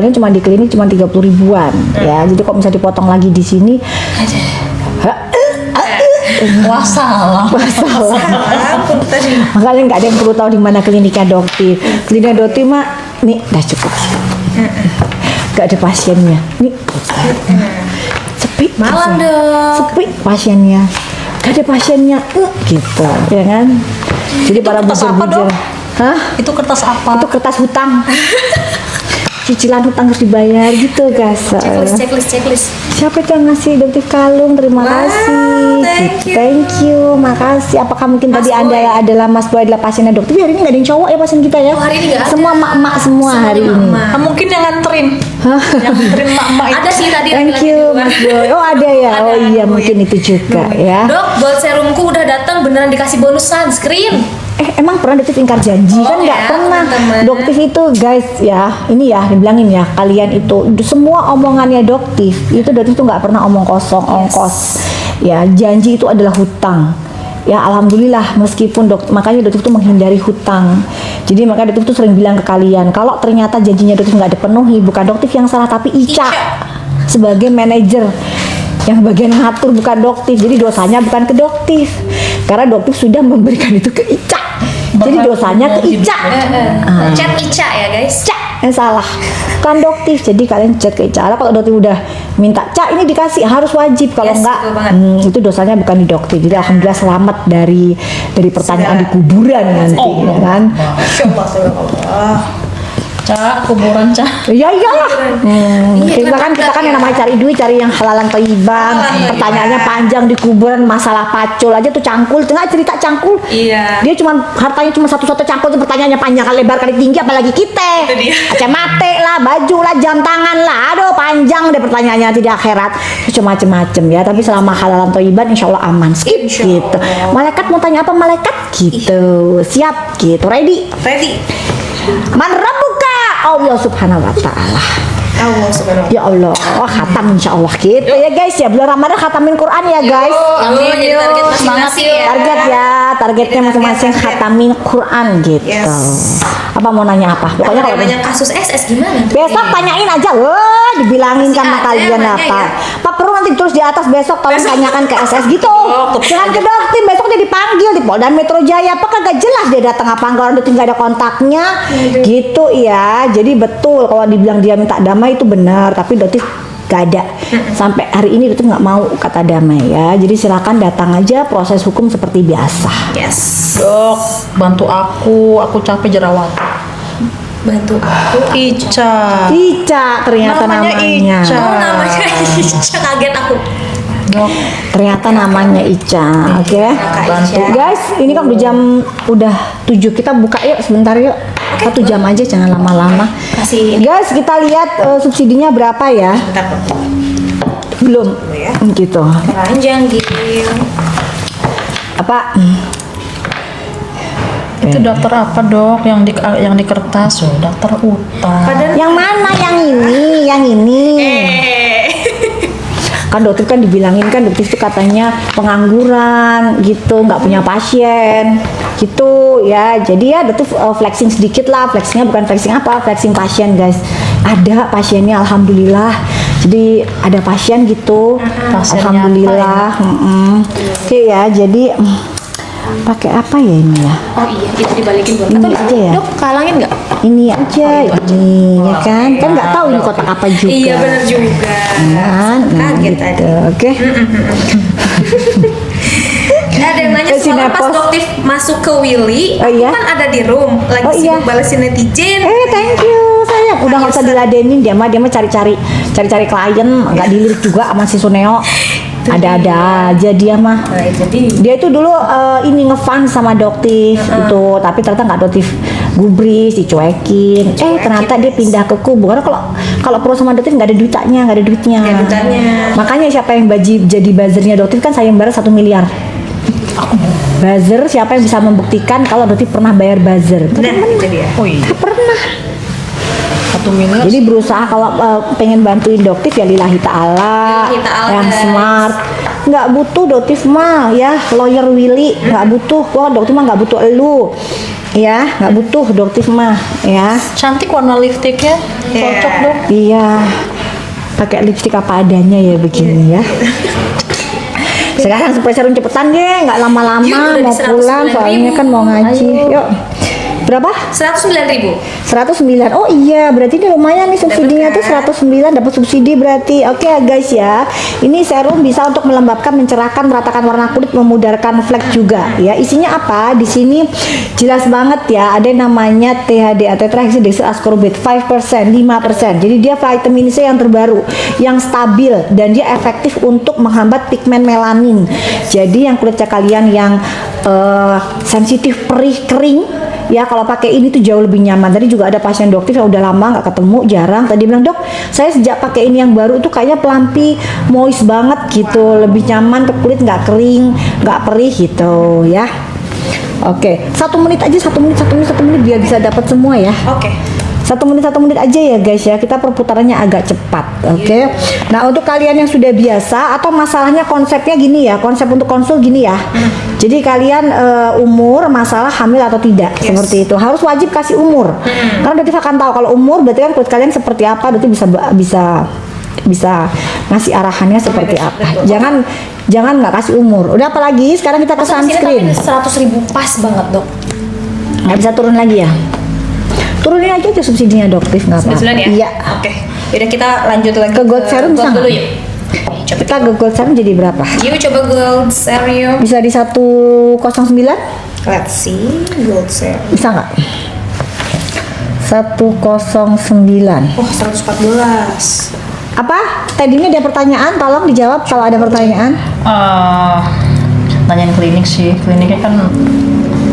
Ini cuma di klinik cuma 30 ribuan ya. Jadi kok bisa dipotong lagi di sini? Wah salah. Makanya nggak ada yang perlu tahu di mana kliniknya Doktif. Klinik Doktif mah nih udah cukup. Nggak ada pasiennya. Nih sepi. Malam dong. Sepi pasiennya. Nggak ada pasiennya. Gitu ya kan. Jadi para kertas apa, bujur-bujur. Dok? Hah? Itu kertas apa? Itu kertas hutang. Cicilan hutang harus dibayar gitu guys. Checklist. Siapa itu yang ngasih Doktif kalung? Terima kasih. Thank you. Makasih. Apakah mungkin Mas tadi Boy. adalah Mas Boy adalah pasiennya Doktif? Hari ini nggak ada yang cowok ya pasien kita ya? Oh, hari ini nggak ada. Semua mak-mak semua hari ini. emak-emak. Mungkin yang nganterin. Yang nganterin mak-mak itu. Ada sih tadi Thank laki-laki you di luar. Mas Boy. Oh ada ya. Ada, Oh iya Boy. mungkin itu juga ya. Dok, buat serumku udah datang, beneran dikasih bonus sunscreen. Emang pernah Doktif ingkar janji? Oh, Kan nggak ya, pernah. teman-teman. Doktif itu guys ya, ini ya dibilangin ya kalian itu semua omongannya Doktif itu Doktif tuh nggak pernah omong kosong, ongkos. Ya janji itu adalah hutang. Ya alhamdulillah meskipun makanya Doktif tuh menghindari hutang. Jadi makanya Doktif tuh sering bilang ke kalian kalau ternyata janjinya Doktif nggak dipenuhi bukan Doktif yang salah tapi Ica sebagai manajer yang bagian ngatur bukan Doktif. Jadi dosanya bukan ke Doktif karena Doktif sudah memberikan itu ke Ica. Jadi dosanya ke Ica. Chat Ica ya guys. Ica yang salah kan Doktif. Jadi kalian cek ke Ica. Kalau Doktif udah minta Cak ini dikasih harus wajib, kalau Yes, enggak betul banget. itu dosanya bukan di Doktif. Jadi alhamdulillah selamat dari pertanyaan di kuburan nanti ya kan. Cak, kuburan Cak. Iya iyalah. Kita kan yang namanya cari duit, cari yang halalan thayyiban. Pertanyaannya panjang di kuburan, masalah pacul aja tuh cangkul, tengah cerita cangkul. Iya. Dia cuma hartanya cuma satu-satu cangkul, pertanyaannya panjang kali lebar kali tinggi, apalagi kita. Itu dia. Kacamata lah, baju lah, jam tangan lah, aduh panjang deh pertanyaannya nanti di akhirat. Itu macem-macem ya. Tapi selama halalan thayyiban, insya Allah aman. Skip Insya gitu. Allah. Malaikat mau tanya apa malaikat gitu. Siap gitu, ready. Man rabbuka? Allah subhanahu wa ta'ala. Allah subhanahu. Ya Allah, khatam insya Allah gitu ya guys ya. Bulan Ramadan khatamin Quran ya guys. Amin. Jadi target masing-masing ya. Target ya, targetnya masing-masing khatamin Quran gitu. Yes. Apa mau nanya apa? Pokoknya Kalau kalau banyak kasus SS gimana tuh? besok tanyain aja, dibilangin Masih sama ada kalian yang nanya apa. ya? Pak perlu nanti terus di atas besok tolong tanyakan ke SS gitu. Jangan ke Doktif, besok dia dipanggil di Polda Metro Jaya. Apa kagak jelas dia datang apa enggak, orang Doktif nggak ada kontaknya. Gitu ya. Jadi betul kalau dibilang dia minta damai itu benar, tapi Doktif gak ada. Sampai hari ini Doktif nggak mau kata damai ya. Jadi silakan datang aja, proses hukum seperti biasa. Yes. Dok, bantu aku capek jerawat. Bantu aku. Ica. Ica ternyata Namanya namanya. Ica. Oh, namanya Ica, kaget aku. Dok, Ternyata namanya Ica. Oke. bantu. Guys, ini kan udah 7. Kita buka yuk sebentar yuk. 1 jam aja jangan lama-lama. Kasih ini. Guys, kita lihat subsidinya berapa ya? Bentar, Dok. Belum. Gitu. Panjang gitu. Apa? Itu daftar apa dok? Yang di kertas, oh, daftar utang. Padahal Yang mana? Yang ini, yang ini. Kan Doktif kan dibilangin kan Doktif itu katanya pengangguran gitu, nggak punya pasien gitu ya. Jadi ya Doktif flexing sedikit lah, flexingnya bukan flexing apa, flexing pasien guys. Ada pasiennya alhamdulillah. Jadi ada pasien gitu, Pasien alhamdulillah. Oke ya, jadi pakai apa ya ini ya? Oh iya, itu dibalikin buat Ini atau aja ya? Dok, kalangin nggak? Ini aja, ini ya kan? Kan nggak tahu ini kotak apa juga. Iya benar juga. Kan? Kaget gitu. tadi. Oke. Ada yang nanya Ke semalam pas Sinepos. Doktif masuk ke Willy, Oh, aku iya? kan ada di room lagi Oh, iya. sibuk balesin netizen. Thank you sayang. Udah nggak usah diladenin dia mah cari-cari klien, nggak dilirik juga sama si Suneo. Ada-ada aja dia mah. Nah, jadi Dia itu dulu ini ngefans sama Doktif itu, tapi ternyata nggak Doktif gubris, dicuekin. Ternyata dia pindah ke kubu karena kalau pro sama Doktif nggak ada duitnya. Nggak ada duitnya. Makanya siapa yang jadi buzzernya Doktif kan sayembara 1 miliar. Buzzer siapa yang bisa membuktikan kalau Doktif pernah bayar buzzer? nah itu dia. Oh iya. Pernah. 1 miliar. Jadi berusaha kalau pengen bantuin Doktif ya lillahi ta'ala, Lillahi ta'ala, yang guys. smart, nggak butuh Doktif mah ya, lawyer Willy nggak butuh. Wah, Doktif mah nggak butuh elu. Ya, nggak butuh Doktif mah ya. Cantik warna lipstiknya, cocok dok. Iya, pakai lipstik apa adanya ya begini ya. Sekarang spray serum cepetan deh, nggak lama-lama Yuk, udah mau di pulang 109.000. soalnya kan mau ngaji. Yuk, berapa? 109.000. 109. Oh iya, berarti ini lumayan nih subsidinya tuh 109 dapat subsidi berarti. Oke ya guys ya. Ini serum bisa untuk melembabkan, mencerahkan, meratakan warna kulit, memudarkan flek juga ya. Isinya apa? Di sini jelas banget ya. Ada yang namanya THDA, tetrahydrodesoascorbate 5%, 5%. Jadi dia vitamin C yang terbaru, yang stabil dan dia efektif untuk menghambat pigmen melanin. Jadi yang kulitnya kalian yang sensitif, perih, kering ya, kalau pakai ini tuh jauh lebih nyaman. Tadi juga ada pasien Doktif yang udah lama nggak ketemu, jarang. Tadi bilang, dok, saya sejak pakai ini yang baru tuh kayaknya pelampi moist banget gitu, lebih nyaman, kulit nggak kering, nggak perih gitu ya. Oke, 1 menit aja, 1 menit biar bisa dapat semua ya. Oke. 1 menit aja ya guys ya, kita perputarannya agak cepat. Oke. Nah, untuk kalian yang sudah biasa atau masalahnya konsepnya gini ya, konsep untuk konsul gini ya. Jadi kalian umur, masalah hamil atau tidak, seperti itu harus wajib kasih umur. Karena berarti akan tahu kalau umur berarti kan kulit kalian seperti apa, berarti bisa ngasih arahannya seperti apa. Jangan nggak kasih umur. Udah, apalagi sekarang kita ke sunscreen. 100.000 pas banget dok. Nggak bisa turun lagi ya? Turunin aja subsidinya Doktif, nggak apa-apa. 99 ya? Iya. Oke. Yaudah kita lanjut lagi Ke gold serum gold bisa dulu nggak? yuk. Coba Kita ke gold serum jadi berapa? Yuk coba gold serum. Bisa di 109? Let's see gold serum. Bisa nggak? 109. Oh 114. Apa? Tadinya ada pertanyaan, tolong dijawab kalau ada pertanyaan. Nanyain klinik sih, kliniknya kan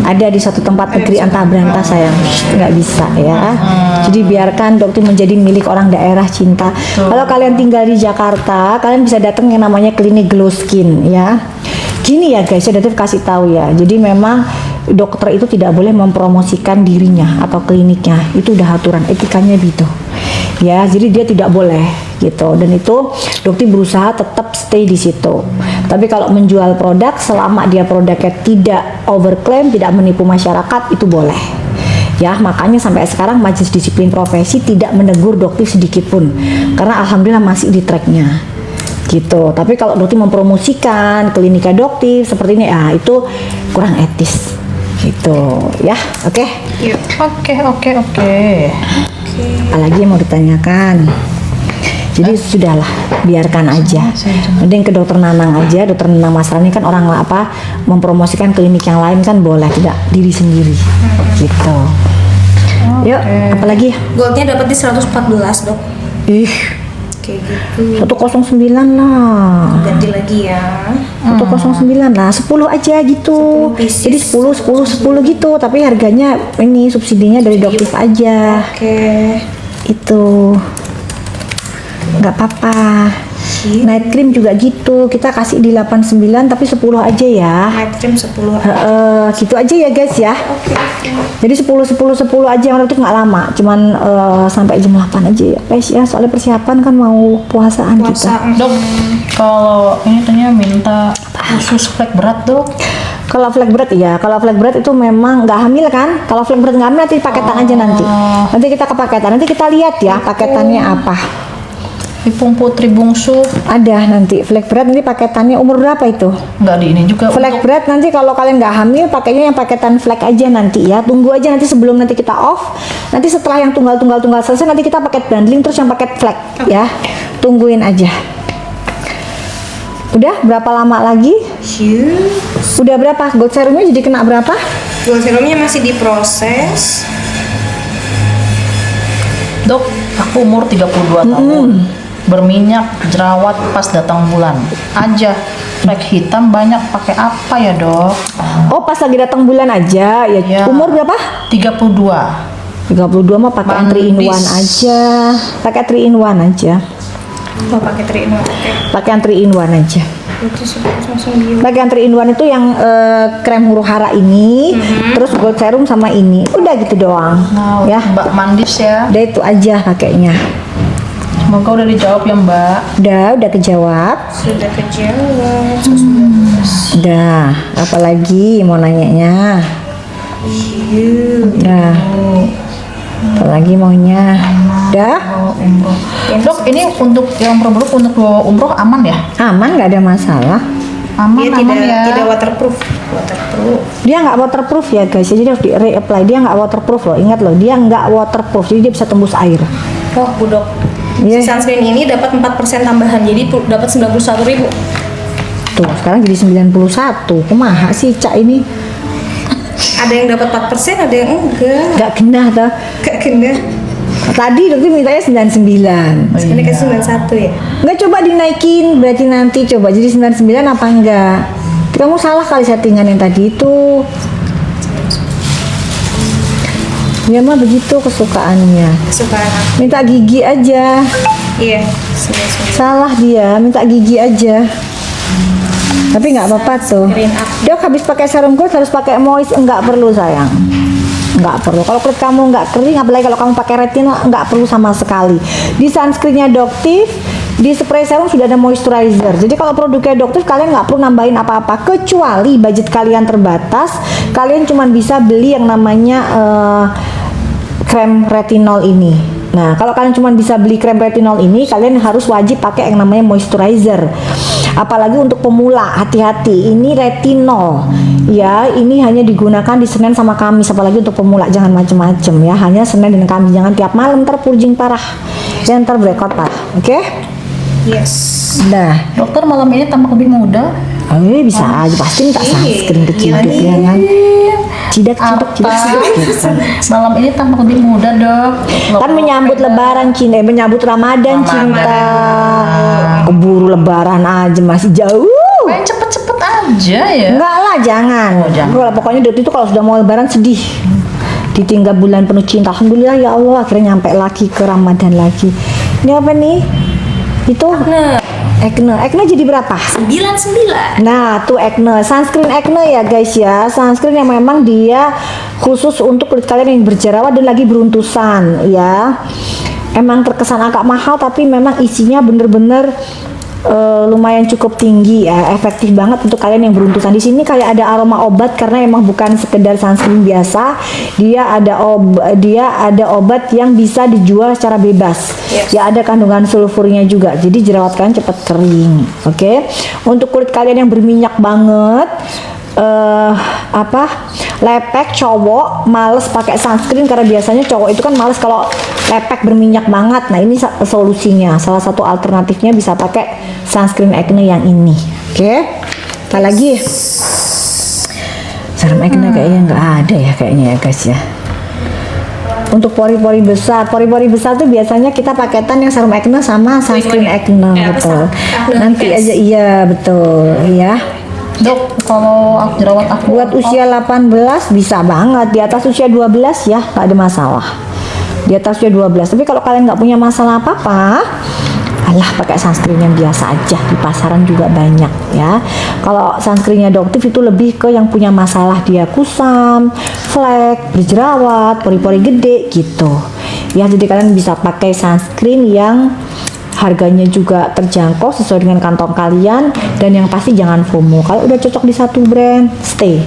Ada di suatu tempat negeri antah berantah sayang, nggak bisa ya. Jadi biarkan Dokter menjadi milik orang daerah cinta. Kalau kalian tinggal di Jakarta, kalian bisa datang yang namanya klinik Glow Skin ya. Gini ya guys, saya Dokter kasih tahu ya. Jadi memang dokter itu tidak boleh mempromosikan dirinya atau kliniknya. Itu udah aturan etikanya gitu. Ya, jadi dia tidak boleh gitu. Dan itu Dokter berusaha tetap stay di situ. Tapi kalau menjual produk selama dia produknya tidak overclaim, tidak menipu masyarakat, itu boleh. Ya, makanya sampai sekarang Majelis Disiplin Profesi tidak menegur Dokter sedikit pun. Karena alhamdulillah masih di tracknya. Gitu. Tapi kalau Dokter mempromosikan klinika Dokter seperti ini, itu kurang etis. Gitu, ya. Oke. Oke. Apalagi yang mau ditanyakan? Jadi sudahlah, biarkan aja. Mending ke dokter Nanang aja. Dokter Nanang masalahnya kan orang mempromosikan klinik yang lain kan boleh, tidak diri sendiri. Gitu. Yuk, apalagi? Goldnya dapat di 114 dok. Ih, Kayak gitu. 109 lah. Ganti lagi ya. 109 lah, 10 aja gitu. 10 pieces. Jadi 10 gitu, tapi harganya ini subsidinya dari Dokter aja. Oke. Itu nggak apa-apa. Night cream juga gitu, kita kasih di 89 tapi 10 aja ya. Night cream 10. Gitu aja ya guys ya. Jadi 10 aja, yang itu nggak lama, cuman sampai jam 8 aja ya guys ya, soalnya persiapan kan mau puasaan kita. Dok, kalau ini tanya minta khusus flek berat dok. Kalau flek berat ya, kalau flek berat itu memang nggak hamil kan. Kalau flek berat nggak hamil nanti paketan aja nanti. Nanti kita ke paketan, nanti kita lihat ya paketannya apa. Ipung Putri Bungsu Ada nanti flek berat, nanti paketannya umur berapa itu? nggak di ini juga Flek untuk berat nanti kalau kalian nggak hamil pakainya yang paketan flek aja nanti ya. Tunggu aja nanti sebelum nanti kita off. Nanti setelah yang tunggal selesai nanti kita paket bundling terus yang paket flek ya. Tungguin aja. Udah berapa lama lagi? Udah berapa? Gold serumnya jadi kena berapa? Gold serumnya masih diproses. Dok, aku umur 32 tahun. Berminyak, jerawat pas datang bulan. Aja. Flek hitam banyak pakai apa ya, Dok? Oh, pas lagi datang bulan aja ya. Iya. Umur berapa? 32. 32 mah pakai yang 3 in 1 Mandis. aja. Pakai 3 in 1 aja. Oh pakai terima. Oke. Pakai yang 3 in 1 aja. Itu langsung di. Pakai yang 3 in 1 itu yang krem huru hara ini, terus gold serum sama ini. Udah gitu doang. Nah, Ya. Mbak Mandis ya. Udah itu aja pakainya. Semoga udah dijawab ya Mbak. Udah kejawab. Sudah kejawab. Udah, apalagi mau nanyanya? Udah. Apalagi maunya? Udah? Dok, ini untuk yang umroh untuk umroh aman ya? Aman, nggak ada masalah. Aman, Dia aman ya. tidak waterproof. Waterproof. Dia nggak waterproof ya guys, jadi harus di reapply. Dia nggak waterproof loh, ingat loh, dia nggak waterproof, jadi dia bisa tembus air. Oh, Budok. Iya. Sunscreen ini dapat 4% tambahan, jadi dapat 91.000. Tuh, sekarang jadi 91. Kumaha sih Cak ini? Ada yang dapat 4%, ada yang enggak. Nggak genah tuh. Gak kena. Tadi dokter mintanya 99. Sekarang kasih 91 ya. Nggak, coba dinaikin, berarti nanti coba jadi 99 apa enggak? Kamu salah kali settingan yang tadi itu. Ya mah begitu kesukaannya. Kesukaan aku. Minta gigi aja. Iya, 99. Salah dia, minta gigi aja. Tapi nggak apa-apa tuh. Sunscreen up. Dok, habis pakai serum kulit harus pakai moist? Nggak perlu sayang. Nggak perlu. Kalau kulit kamu nggak kering, apalagi kalau kamu pakai retinol, nggak perlu sama sekali. Di sunscreennya Doktif, di spray serum sudah ada moisturizer. Jadi kalau produknya Doktif, kalian nggak perlu nambahin apa-apa. Kecuali budget kalian terbatas, kalian cuma bisa beli yang namanya krem retinol ini. Nah, kalau kalian cuma bisa beli krem retinol ini, kalian harus wajib pakai yang namanya moisturizer. Apalagi untuk pemula, hati-hati. Ini retinol, ya. Ini hanya digunakan di Senin sama Kamis. Apalagi untuk pemula, jangan macem-macem ya. Hanya Senin dan Kamis. Jangan tiap malam, ntar purjing parah, dan ntar breakout parah. Oke? Yes. Nah, Dokter malam ini tampak lebih muda. bisa aja. Pasti minta sunscreen keciduk ya kan? Cidak gitu. Malam ini tampak lebih muda dok. Kan menyambut Lebaran cinta, menyambut Ramadan cinta. Keburu Lebaran aja, masih jauh. Pengen cepet-cepet aja ya. Enggak lah, jangan. Oh, jangan. Kalau pokoknya Dot itu kalau sudah mau Lebaran sedih. Ditinggal bulan penuh cinta. Alhamdulillah ya Allah, akhirnya nyampe lagi ke Ramadan lagi. Ini apa nih? Itu acne jadi berapa? 99. Nah, tuh acne, sunscreen acne ya guys ya. Sunscreen yang memang dia khusus untuk kulit kalian yang berjerawat dan lagi beruntusan ya. Emang terkesan agak mahal, tapi memang isinya bener-bener lumayan cukup tinggi ya, efektif banget untuk kalian yang beruntusan. Di sini kayak ada aroma obat karena emang bukan sekedar sunscreen biasa, dia ada obat yang bisa dijual secara bebas. Yes. Ya, ada kandungan sulfurnya juga, jadi jerawat kalian cepat kering. Oke. Untuk kulit kalian yang berminyak banget, lepek, cowok males pakai sunscreen karena biasanya cowok itu kan males kalau lepek berminyak banget. Nah, ini solusinya, salah satu alternatifnya bisa pakai sunscreen acne yang ini. Oke. Apalagi serum acne kayaknya nggak ada ya kayaknya ya guys ya. Untuk pori-pori besar tuh biasanya kita paketan yang serum acne sama sunscreen acne, Ya, betul. besar. Nanti aja, iya betul ya. Dok, kalau jerawat aku Buat usia 18 bisa banget, di atas usia 12 ya nggak ada masalah. Di atas usia 12. Tapi kalau kalian nggak punya masalah apa-apa, alah pakai sunscreen yang biasa aja, di pasaran juga banyak ya. Kalau sunscreennya Doktif itu lebih ke yang punya masalah, dia kusam, flek, berjerawat, pori-pori gede gitu. Ya, jadi kalian bisa pakai sunscreen yang harganya juga terjangkau sesuai dengan kantong kalian, dan yang pasti jangan FOMO. Kalau udah cocok di satu brand, setia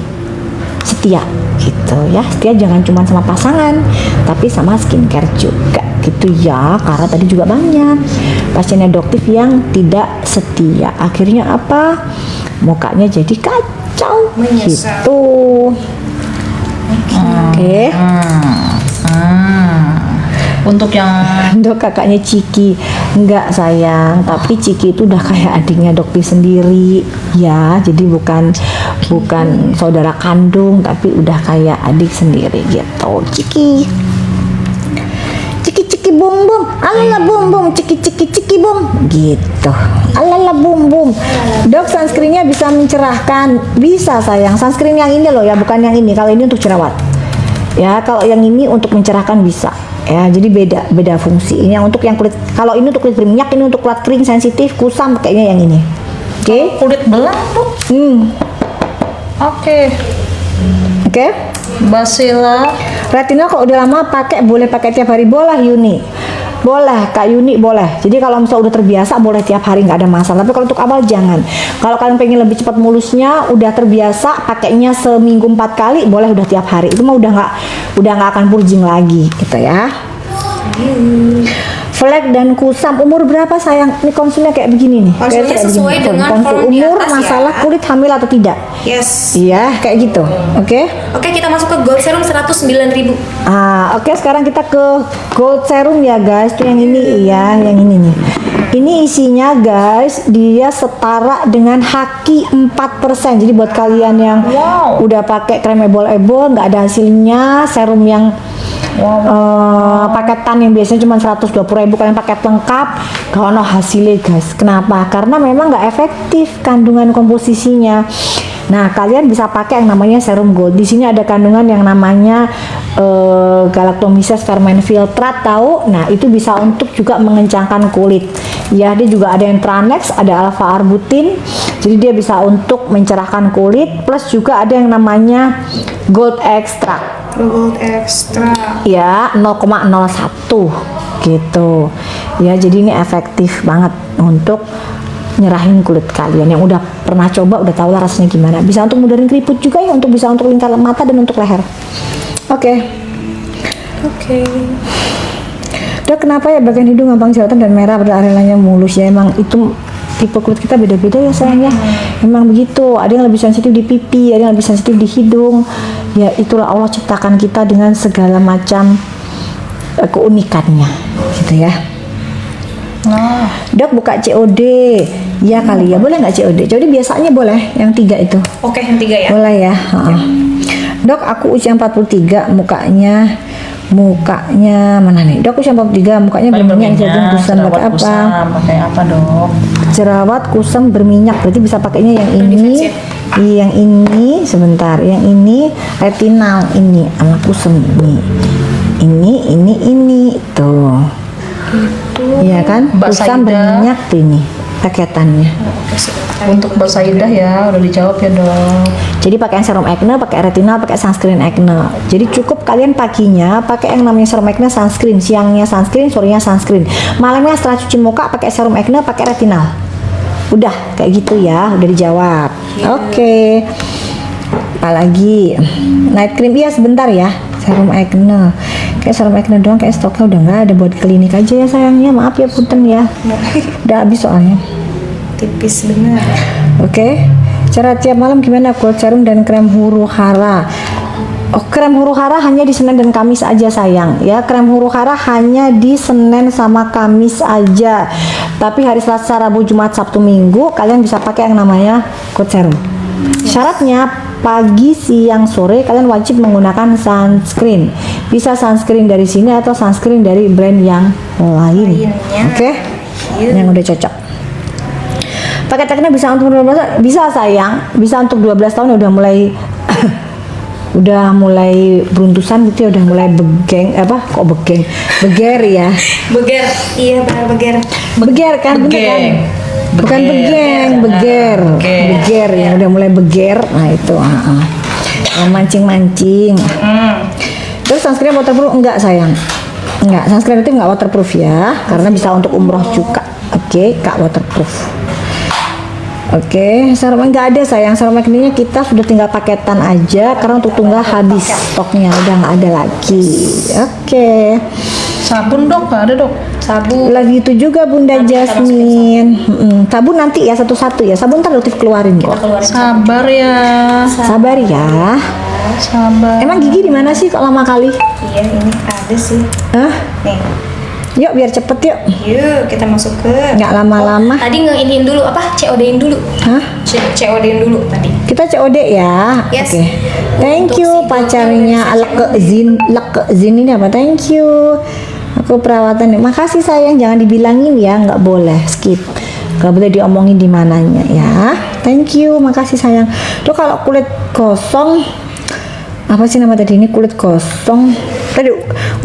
gitu ya. Setia jangan cuma sama pasangan, tapi sama skincare juga gitu ya. Karena tadi juga banyak pasiennya Doktif yang tidak setia, akhirnya apa? Mukanya jadi kacau Menyesal. gitu. Oke. untuk yang Dok, kakaknya Ciki. Enggak sayang, tapi Ciki itu udah kayak adiknya Dokti sendiri ya. Jadi bukan saudara kandung, tapi udah kayak adik sendiri gitu. Ciki bum bum, alala bum bum, ciki bum gitu, alala bum bum. Dok, sunscreennya bisa mencerahkan, bisa sayang. Sunscreen yang ini loh ya, bukan yang ini. Kalau ini untuk jerawat ya, kalau yang ini untuk mencerahkan bisa ya. Jadi beda fungsi. Ini yang untuk yang kulit, kalau ini untuk kulit berminyak, ini untuk kulit kering, sensitif, kusam, pakainya yang ini. Oke. kulit belang tuh. Oke. Oke. Basila. Retinol kalau udah lama pakai, boleh pakai tiap hari, boleh Yuni. Boleh, Kak Yuni boleh. Jadi kalau misalnya udah terbiasa boleh tiap hari nggak ada masalah. Tapi kalau untuk awal jangan. Kalau kalian pengen lebih cepat mulusnya, udah terbiasa pakainya seminggu 4 kali, boleh udah tiap hari. Itu mah udah nggak akan purging lagi, gitu ya. Flek dan kusam umur berapa sayang? Ini konsulnya kayak begini nih. Konsulnya Kayak sesuai begini. dengan Konsul form di umur, atas ya. masalah kulit hamil atau tidak. Yes. Iya, kayak gitu. Oke. Oke, kita masuk ke gold serum 109.000. Oke, sekarang kita ke gold serum ya guys. Itu yang ini ya, yang ini nih. Ini isinya guys, dia setara dengan Haki 4%. Jadi buat kalian yang udah pakai krem ebol-ebol nggak ada hasilnya, serum yang paketan yang biasanya cuma 120.000, kalian paket lengkap gak ono hasilnya guys. Kenapa? Karena memang nggak efektif kandungan komposisinya. Nah, kalian bisa pakai yang namanya serum gold. Di sini ada kandungan yang namanya galactomyces fermenfiltrat, tahu? Nah, itu bisa untuk juga mengencangkan kulit. Ya, dia juga ada yang Tranex, ada alpha arbutin. Jadi dia bisa untuk mencerahkan kulit, plus juga ada yang namanya gold extract. Gold extra. Ya, 0,01 gitu. Ya, jadi ini efektif banget untuk nyerahin kulit kalian. Yang udah pernah coba udah tahu lah rasanya gimana. Bisa untuk mudahin keriput juga ya, bisa untuk lingkar mata dan untuk leher. Oke. Dok, kenapa ya bagian hidung gampang jerawatan dan merah pada areanya mulus? Ya emang itu tipe kulit kita beda-beda ya sayang ya. Emang begitu. Ada yang lebih sensitif di pipi, ada yang lebih sensitif di hidung. Ya itulah Allah ciptakan kita dengan segala macam keunikannya, gitu ya. Dok, buka COD ya kali ya, boleh nggak COD? COD biasanya boleh, yang 3 itu. Oke, yang 3 ya. Boleh ya. Dok, aku usia 43, mukanya mana nih? Dok, usia 43, mukanya berminyak, jadi kusam, pakai apa? Pakai apa, Dok? Jerawat kusam berminyak, berarti bisa pakainya yang ini. Yang ini sebentar, yang ini retinal, ini sama kusam ini tuh. Iya kan? Mbak Kusam Saida. berminyak tuh ini paketannya. Untuk Mbak Saidah ya, udah dijawab ya, Dok. Jadi pakai yang serum acne, pakai retinal, pakai sunscreen acne. Jadi cukup kalian paginya pakai yang namanya serum acne sunscreen, siangnya sunscreen, sorenya sunscreen. Malamnya setelah cuci muka pakai serum acne, pakai retinal. Udah kayak gitu ya, udah dijawab. Oke. Apalagi night cream, iya sebentar ya. Serum acne. Kayak serum acne doang, kayak stoknya udah nggak ada, buat klinik aja ya sayangnya. Maaf ya punten ya. Udah habis soalnya. Tipis bener. Oke. Cara tiap malam gimana? Gold serum dan krem huru hara. Oh, krem huru hara hanya di Senin dan Kamis aja sayang ya. Krem huru hara hanya di Senin sama Kamis aja. Tapi hari Selasa, Rabu, Jumat, Sabtu, Minggu kalian bisa pakai yang namanya gold serum. Syaratnya pagi, siang, sore kalian wajib menggunakan sunscreen. Bisa sunscreen dari sini atau sunscreen dari brand yang lain. Oke? Yang udah cocok. Pakai teknik bisa untuk 12 tahun, bisa sayang, bisa untuk 12 tahun udah mulai udah mulai beruntusan gitu ya, udah mulai beger ya. Beger. Iya, benar beger. Beger kan, bener kan? Bukan beger ya, udah mulai beger. Nah itu, yang mancing-mancing. Terus sunscreen waterproof enggak sayang? Enggak, sunscreen itu enggak waterproof ya, karena bisa untuk umroh juga. Oke, Kak, waterproof. Oke, serum enggak ada sayang, serum acne-nya kita sudah tinggal paketan aja karena untuk tunggal habis stoknya, udah nggak ada lagi. Oke. Sabun, Dok, nggak ada, Dok. Sabun. Lagi itu juga Bunda Jasmine. Sabun nanti ya satu-satu ya. Sabun ntar Lutfi keluarin kok. Sabar ya. Sabar ya. Sabar. Emang gigi di mana sih kok lama kali? Iya, ini ada sih. Hah? Nih. Yuk biar cepet yuk. Yuk, kita masuk ke Nggak lama-lama. Tadi nge-iniin dulu apa? COD-in dulu. Hah? COD-in dulu tadi. Kita COD ya. Yes. Oke. Thank Untuk you si pacarnya Lekezin ini apa? Thank you. Aku perawatan. Makasih sayang, jangan dibilangin ya, nggak boleh skip. Nggak boleh diomongin di mananya ya. Thank you, makasih sayang. Tuh kalau kulit gosong, apa sih nama tadi ini, kulit gosong Tadi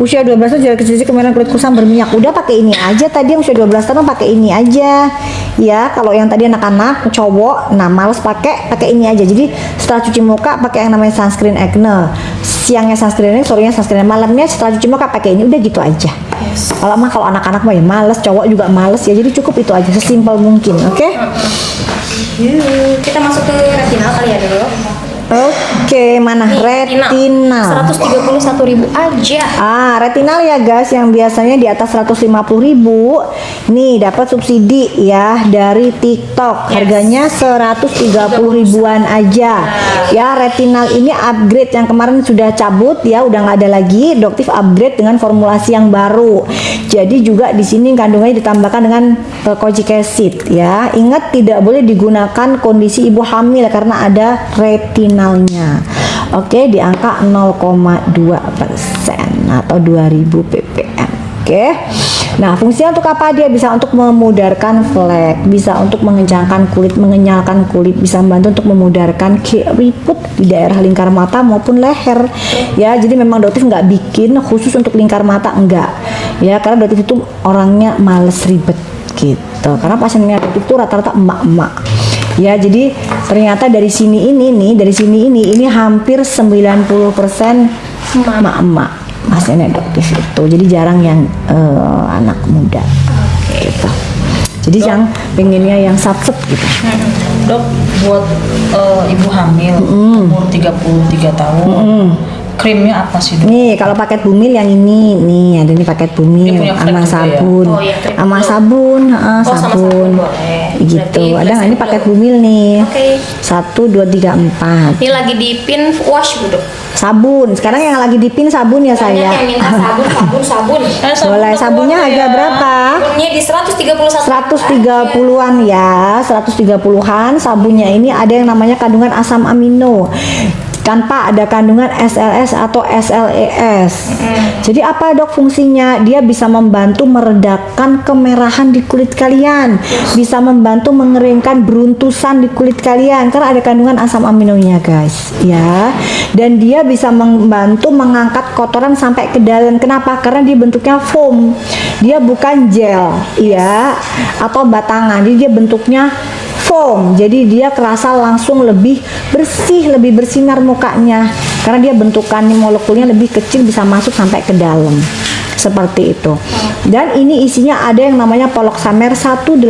usia 12 tahun jarak kecil kemiringan kulit kusam berminyak. Udah pakai ini aja, tadi yang usia 12 tahun pakai ini aja. Ya, kalau yang tadi anak-anak cowok, nah males pakai ini aja. Jadi setelah cuci muka pakai yang namanya sunscreen acne. Siangnya sunscreen acne, sorenya sunscreen, malamnya setelah cuci muka pakai ini. Udah gitu aja. Kalau anak-anak mah ya males, cowok juga males ya. Jadi cukup itu aja, sesimpel mungkin, oke? Kita masuk ke retinal kali ya dulu. Oke, mana retinal? 131.000 aja. Retinal ya guys, yang biasanya di atas 150.000 nih dapat subsidi ya dari TikTok. Harganya 130 ribuan aja. Ya, retinal ini upgrade yang kemarin sudah cabut ya, udah nggak ada lagi. Doktif upgrade dengan formulasi yang baru. Jadi juga di sini kandungannya ditambahkan dengan kojic acid ya. Ingat tidak boleh digunakan kondisi ibu hamil karena ada retinalnya. Oke, di angka 0,2% atau 2000 ppm. Oke. Nah, fungsinya untuk apa? Dia bisa untuk memudarkan flek, bisa untuk mengencangkan kulit, mengenyalkan kulit, bisa membantu untuk memudarkan keriput di daerah lingkar mata maupun leher. Ya, jadi memang Doktif nggak bikin khusus untuk lingkar mata, enggak. Ya, karena Doktif itu orangnya males ribet gitu. Karena pasiennya Doktif itu rata-rata emak-emak. Ya, jadi ternyata dari sini ini hampir 90% emak-emak pasiennya Doktif itu. Jadi jarang yang anak muda gitu. Jadi yang pengennya yang sat-set gitu. Dok, buat ibu hamil umur 33 tahun, krimnya apa sih, Dok? Nih, kalau paket bumil yang ini, nih ada nih paket bumil Dia punya sama flek juga ya? sabun, Oh, iya, krim sama dulu. sabun, sama sabun boleh. gitu. Berarti Ada nggak ini belas paket dulu. bumil nih? Oke. 1, 2, 3, 4. Ini lagi di pin wash dulu. Sabun. Sekarang yang lagi dipin sabun ya Banyak saya. yang minta sabun. Boleh, sabunnya harga berapa? Sabunnya di 131. 130-an ya, 130-an. Sabunnya ini ada yang namanya kandungan asam amino tanpa ada kandungan SLS atau SLES. Jadi apa dok fungsinya? Dia bisa membantu meredakan kemerahan di kulit kalian, bisa membantu mengeringkan beruntusan di kulit kalian karena ada kandungan asam aminonya guys, ya. Dan dia bisa membantu mengangkat kotoran sampai ke dalam. Kenapa? Karena dia bentuknya foam, dia bukan gel, ya, atau batangan. Jadi dia bentuknya foam, jadi dia kerasa langsung lebih bersih, lebih bersinar mukanya karena dia bentukannya molekulnya lebih kecil, bisa masuk sampai ke dalam seperti itu. Dan ini isinya ada yang namanya Poloxamer 184.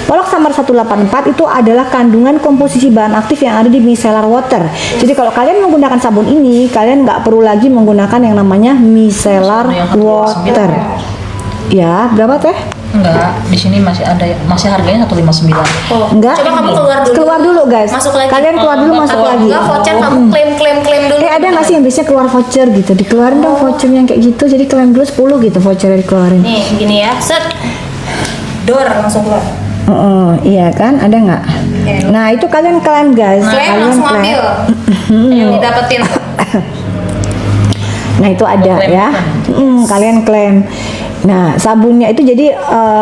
Poloxamer 184 itu adalah kandungan komposisi bahan aktif yang ada di micellar water. Jadi kalau kalian menggunakan sabun ini, kalian nggak perlu lagi menggunakan yang namanya micellar water. Ya, berapa teh? Enggak, di sini masih ada, masih harganya 159. Oh, Enggak. coba kamu keluar dulu. guys. Masuk lagi. Kalian keluar dulu, masuk Atau lagi. enggak voucher kamu klaim dulu. Ada nggak sih yang biasanya keluar voucher gitu? Dikeluarin dong voucher yang kayak gitu. Jadi klaim dulu 10 gitu vouchernya dikeluarin. Nih, gini ya. Set. Dor langsung keluar. Iya kan? Ada nggak? Nah itu kalian klaim guys. Klaim Kalian langsung klaim. ambil. Yang didapetin. Nah itu ada Klaim ya. Kalian klaim. Nah sabunnya itu jadi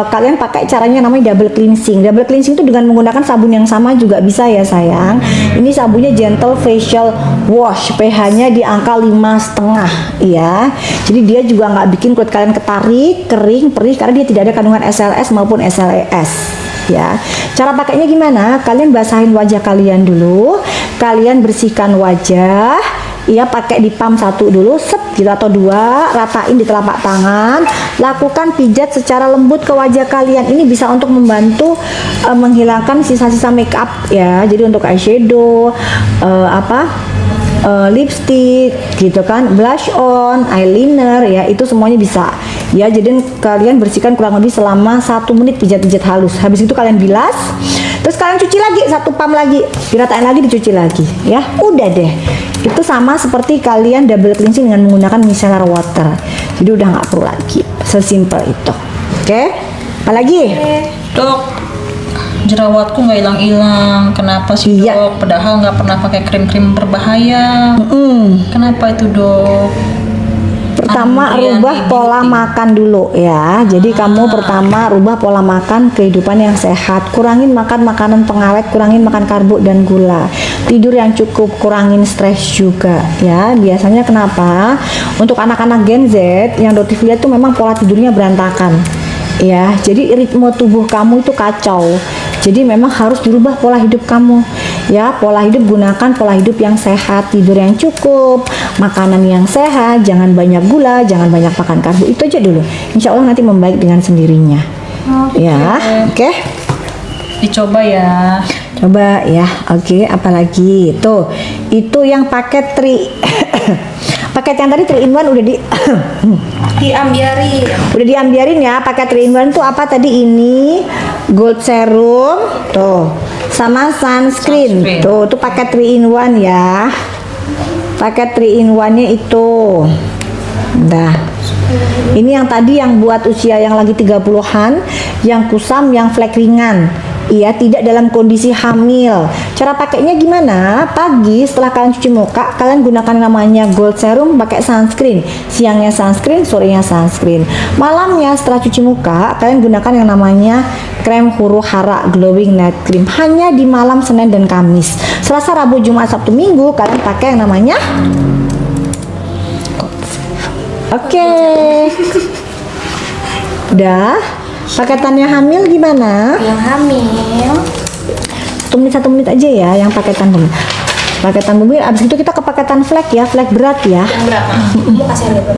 kalian pakai caranya namanya double cleansing. Double cleansing itu dengan menggunakan sabun yang sama juga bisa ya sayang. Ini sabunnya gentle facial wash, pH-nya di angka 5,5 ya. Jadi dia juga nggak bikin kulit kalian ketarik, kering, perih karena dia tidak ada kandungan SLS maupun SLES. Ya, cara pakainya gimana? Kalian basahin wajah kalian dulu, kalian bersihkan wajah, ya pakai di pam 1 dulu, set gitu atau 2, ratain di telapak tangan, lakukan pijat secara lembut ke wajah kalian. Ini bisa untuk membantu menghilangkan sisa-sisa make up ya. Jadi untuk eyeshadow, lipstick gitu kan, blush on, eyeliner ya, itu semuanya bisa ya. Jadi kalian bersihkan kurang lebih selama 1 menit, pijat-pijat halus. Habis itu kalian bilas, terus kalian cuci lagi 1 pam lagi, diratain lagi, dicuci lagi ya. Udah deh, itu sama seperti kalian double cleansing dengan menggunakan micellar water. Jadi udah nggak perlu lagi, sesimpel itu. Oke, apalagi? Dok, jerawatku nggak hilang-hilang. Kenapa sih Iya. dok? Padahal nggak pernah pakai krim-krim berbahaya. Kenapa itu dok? pertama rubah pola makan dulu ya. Jadi kamu pertama rubah pola makan, kehidupan yang sehat. Kurangin makan makanan pengawet, kurangin makan karbo dan gula. Tidur yang cukup, kurangin stres juga ya. Biasanya kenapa? Untuk anak-anak Gen Z yang Dotif lihat tuh memang pola tidurnya berantakan. Ya, jadi ritme tubuh kamu itu kacau. Jadi memang harus dirubah pola hidup kamu. Ya, pola hidup, gunakan pola hidup yang sehat, tidur yang cukup, makanan yang sehat, jangan banyak gula, jangan banyak makan karbo. Itu aja dulu. Insya Allah nanti membaik dengan sendirinya. Ya, oke. Dicoba ya. Coba ya, oke. Apalagi tuh, itu yang paket paket yang tadi 3 in 1 udah Diambiarin. udah diambiarin ya. Paket 3 in 1 tuh apa tadi? Ini gold serum tuh sama sunscreen. Tuh paket 3 in 1 ya. Paket 3 in 1 nya itu. Dah. Ini yang tadi yang buat usia yang lagi 30-an, yang kusam, yang flek ringan. Iya, tidak dalam kondisi hamil. Cara pakainya gimana? Pagi setelah kalian cuci muka, kalian gunakan namanya gold serum pakai sunscreen. Siangnya sunscreen, sorenya sunscreen. Malamnya setelah cuci muka, kalian gunakan yang namanya krem huru hara glowing night cream. Hanya di malam Senin dan Kamis. Selasa, Rabu, Jumat, Sabtu, Minggu kalian pakai yang namanya Oke. Udah. Paketannya hamil gimana? Yang hamil. 1 menit aja ya yang paketan hamil. Paketan hamil, abis itu kita ke paketan flek ya, flek berat ya. Yang berapa? Mau kasih harga berapa?